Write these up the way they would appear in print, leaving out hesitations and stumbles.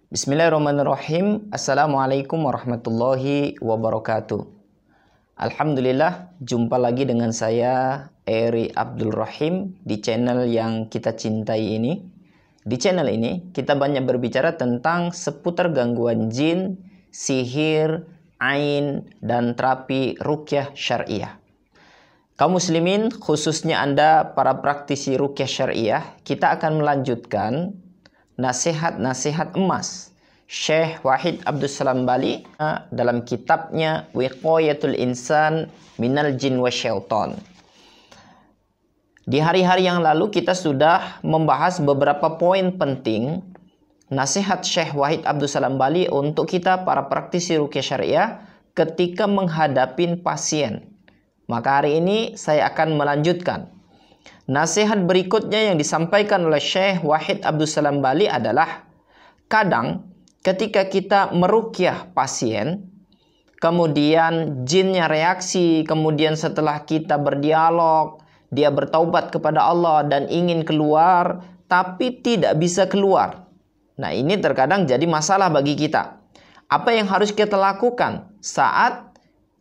Bismillahirrahmanirrahim. Assalamualaikum warahmatullahi wabarakatuh. Alhamdulillah, jumpa lagi dengan saya Eri Abdul Rahim di channel yang kita cintai ini. Di channel ini kita banyak berbicara tentang seputar gangguan jin, sihir, ain, dan terapi ruqyah syariah. Kaum muslimin, khususnya Anda para praktisi ruqyah syariah, kita akan melanjutkan nasihat-nasihat emas Syekh Wahid Abdul Salam Bali dalam kitabnya Wiqayatul Insan Minal Jin wa Syaitan. Di hari-hari yang lalu kita sudah membahas beberapa poin penting nasihat Syekh Wahid Abdul Salam Bali untuk kita para praktisi ruqyah syariah ketika menghadapi pasien. Maka hari ini saya akan melanjutkan. Nasihat berikutnya yang disampaikan oleh Syekh Wahid Abdul Salam Bali adalah, kadang ketika kita meruqyah pasien, kemudian jinnya reaksi, kemudian setelah kita berdialog, dia bertaubat kepada Allah dan ingin keluar, tapi tidak bisa keluar. Nah, ini terkadang jadi masalah bagi kita. Apa yang harus kita lakukan saat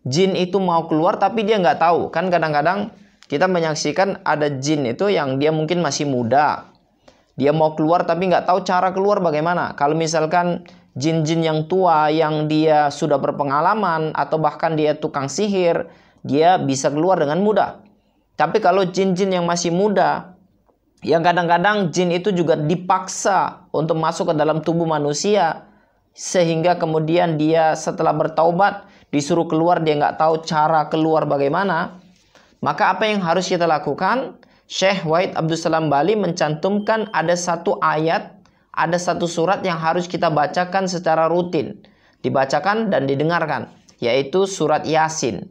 jin itu mau keluar tapi dia nggak tahu? Kan kadang-kadang kita menyaksikan ada jin itu yang dia mungkin masih muda. Dia mau keluar tapi nggak tahu cara keluar bagaimana. Kalau misalkan jin-jin yang tua yang dia sudah berpengalaman atau bahkan dia tukang sihir, dia bisa keluar dengan mudah. Tapi kalau jin-jin yang masih muda, yang kadang-kadang jin itu juga dipaksa untuk masuk ke dalam tubuh manusia, sehingga kemudian dia setelah bertaubat disuruh keluar, dia nggak tahu cara keluar bagaimana. Maka apa yang harus kita lakukan? Syekh Wahid Abdul Salam Bali mencantumkan ada satu ayat, ada satu surat yang harus kita bacakan secara rutin. Dibacakan dan didengarkan, yaitu surat Yasin.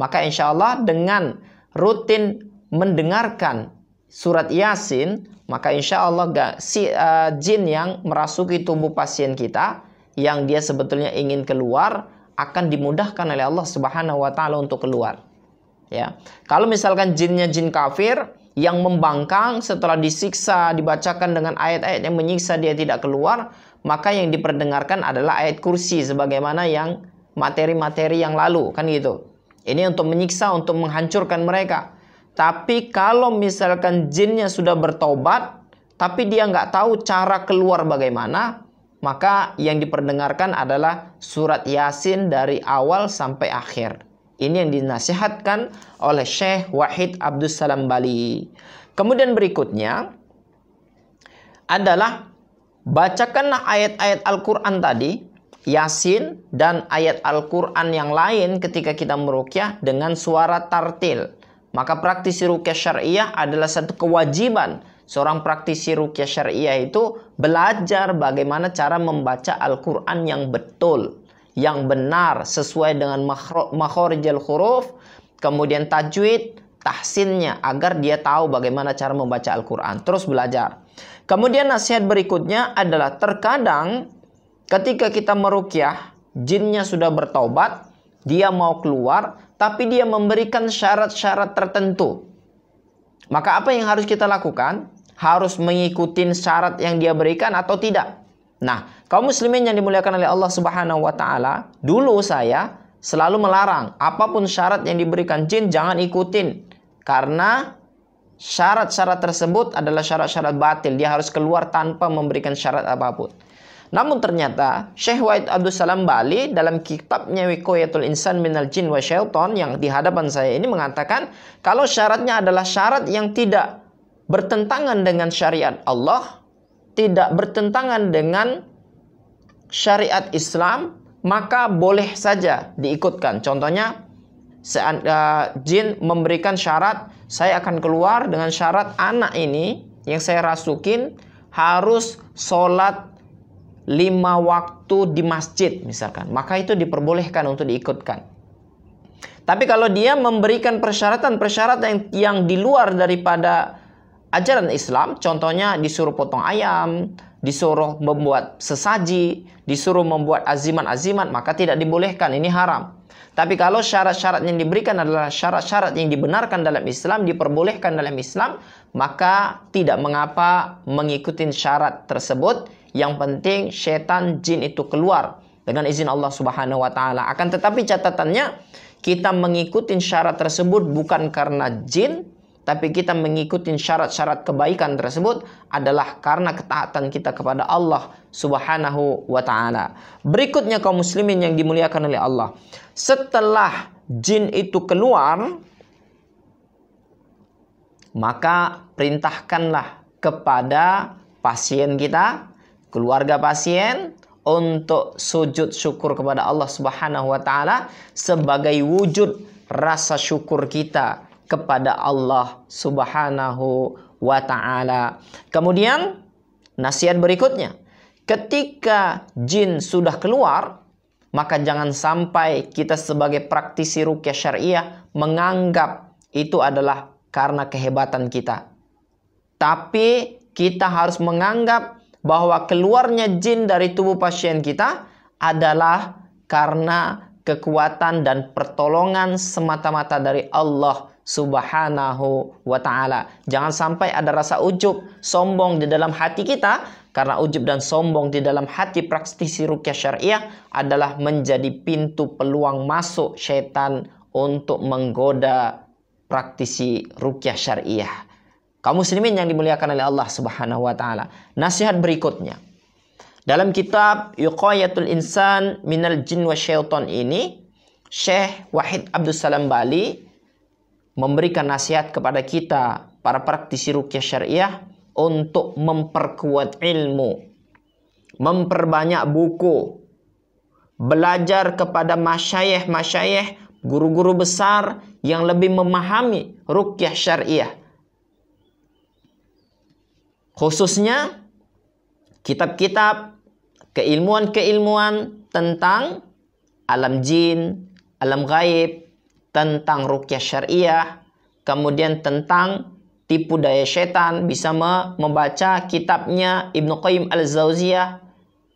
Maka insya Allah dengan rutin mendengarkan surat Yasin, maka insya Allah jin yang merasuki tubuh pasien kita, yang dia sebetulnya ingin keluar, akan dimudahkan oleh Allah Subhanahu wa Ta'ala untuk keluar. Ya, kalau misalkan jinnya jin kafir yang membangkang setelah disiksa, dibacakan dengan ayat-ayat yang menyiksa dia tidak keluar, maka yang diperdengarkan adalah ayat kursi sebagaimana yang materi-materi yang lalu, kan gitu. Ini untuk menyiksa, untuk menghancurkan mereka. Tapi kalau misalkan jinnya sudah bertaubat, tapi dia nggak tahu cara keluar bagaimana, maka yang diperdengarkan adalah surat Yasin dari awal sampai akhir. Ini yang dinasihatkan oleh Syekh Wahid Abdul Salam Bali. Kemudian berikutnya adalah bacakanlah ayat-ayat Al-Quran tadi, Yasin dan ayat Al-Quran yang lain ketika kita meruqyah dengan suara tartil. Maka praktisi ruqyah syariah adalah satu kewajiban. Seorang praktisi ruqyah syariah itu belajar bagaimana cara membaca Al-Quran yang betul, yang benar, sesuai dengan makhorijal huruf, kemudian tajwid, tahsinnya, agar dia tahu bagaimana cara membaca Al-Quran. Terus belajar. Kemudian nasihat berikutnya adalah, terkadang ketika kita meruqyah, jinnya sudah bertaubat, dia mau keluar, tapi dia memberikan syarat-syarat tertentu. Maka apa yang harus kita lakukan? Harus mengikuti syarat yang dia berikan atau tidak? Nah, kaum muslimin yang dimuliakan oleh Allah Subhanahu wa Ta'ala, dulu saya selalu melarang apapun syarat yang diberikan jin jangan ikutin, karena syarat-syarat tersebut adalah syarat-syarat batil. Dia harus keluar tanpa memberikan syarat apapun. Namun ternyata Syekh Wahid Abdul Salam Bali dalam kitabnya Wiqayatul Insan Minal Jin wa Syaitan yang di hadapan saya ini mengatakan, kalau syaratnya adalah syarat yang tidak bertentangan dengan syariat Allah, tidak bertentangan dengan syariat Islam, maka boleh saja diikutkan. Contohnya, jin memberikan syarat, saya akan keluar dengan syarat anak ini yang saya rasukin harus sholat 5 waktu di masjid misalkan. Maka itu diperbolehkan untuk diikutkan. Tapi kalau dia memberikan persyaratan-persyaratan yang di luar daripada ajaran Islam, contohnya disuruh potong ayam, disuruh membuat sesaji, disuruh membuat aziman-aziman, maka tidak dibolehkan, ini haram. Tapi kalau syarat-syarat yang diberikan adalah syarat-syarat yang dibenarkan dalam Islam, diperbolehkan dalam Islam, maka tidak mengapa mengikuti syarat tersebut Yang penting setan jin itu keluar dengan izin Allah Subhanahu wa taala. Akan tetapi catatannya, kita mengikuti syarat tersebut bukan karena jin, tapi kita mengikuti syarat-syarat kebaikan tersebut adalah karena ketaatan kita kepada Allah Subhanahu wa taala. Berikutnya kaum muslimin yang dimuliakan oleh Allah. Setelah jin itu keluar, maka perintahkanlah kepada pasien kita, keluarga pasien, untuk sujud syukur kepada Allah Subhanahu wa taala sebagai wujud rasa syukur kita kepada Allah Subhanahu wa taala. Kemudian nasihat berikutnya, ketika jin sudah keluar, maka jangan sampai kita sebagai praktisi ruqyah syariah menganggap itu adalah karena kehebatan kita. Tapi kita harus menganggap bahwa keluarnya jin dari tubuh pasien kita adalah karena kekuatan dan pertolongan semata-mata dari Allah Subhanahu wa ta'ala. Jangan sampai ada rasa ujub, sombong di dalam hati kita, karena ujub dan sombong di dalam hati praktisi ruqyah syariah adalah menjadi pintu peluang masuk syaitan untuk menggoda praktisi ruqyah syariah. Kaum muslimin yang dimuliakan oleh Allah Subhanahu wa taala. Nasihat berikutnya. Dalam kitab Wiqayatul Insan Minal Jin wa Syaitan ini, Syekh Wahid Abdul Salam Bali memberikan nasihat kepada kita para praktisi ruqyah syariah untuk memperkuat ilmu, memperbanyak buku, belajar kepada masyayikh, guru-guru besar yang lebih memahami ruqyah syariah. Khususnya kitab-kitab keilmuan-keilmuan tentang alam jin, alam gaib, tentang ruqyah syariah, kemudian tentang tipu daya setan, bisa membaca kitabnya Ibnu Qayyim Al-Jauziyah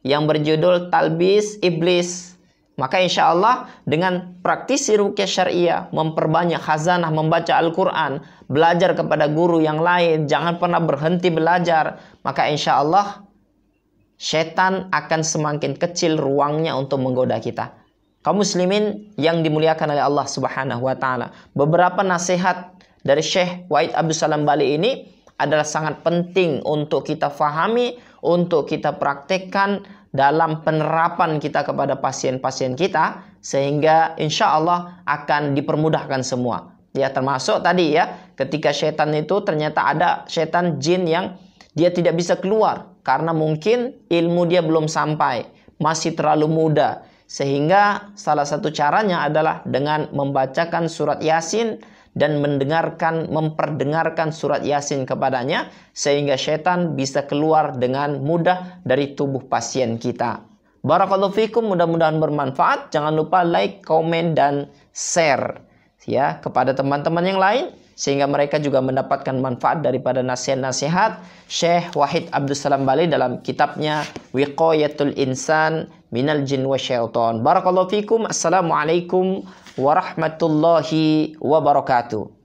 yang berjudul Talbis Iblis. Maka insya Allah dengan praktisi ruqyah syariah, memperbanyak khazanah membaca Al-Quran, belajar kepada guru yang lain, jangan pernah berhenti belajar, maka insya Allah setan akan semakin kecil ruangnya untuk menggoda kita. Kaum muslimin yang dimuliakan oleh Allah Subhanahu wa taala, beberapa nasihat dari Syekh Wahid Abdul Salam Bali ini adalah sangat penting untuk kita fahami, untuk kita praktekkan dalam penerapan kita kepada pasien-pasien kita, sehingga insya Allah akan dipermudahkan semua. Ya, termasuk tadi ya, ketika setan itu ternyata ada setan jin yang dia tidak bisa keluar karena mungkin ilmu dia belum sampai, masih terlalu muda. Sehingga salah satu caranya adalah dengan membacakan surat Yasin dan memperdengarkan surat Yasin kepadanya, sehingga setan bisa keluar dengan mudah dari tubuh pasien kita. Barakallahu fikum, mudah-mudahan bermanfaat. Jangan lupa like, komen, dan share ya kepada teman-teman yang lain, sehingga mereka juga mendapatkan manfaat daripada nasihat-nasihat Syekh Wahid Abdul Salam Bali dalam kitabnya Wiqayatul Insan Minal Jin wa Syaitan. Barakallahu fikum. Assalamualaikum warahmatullahi wabarakatuh.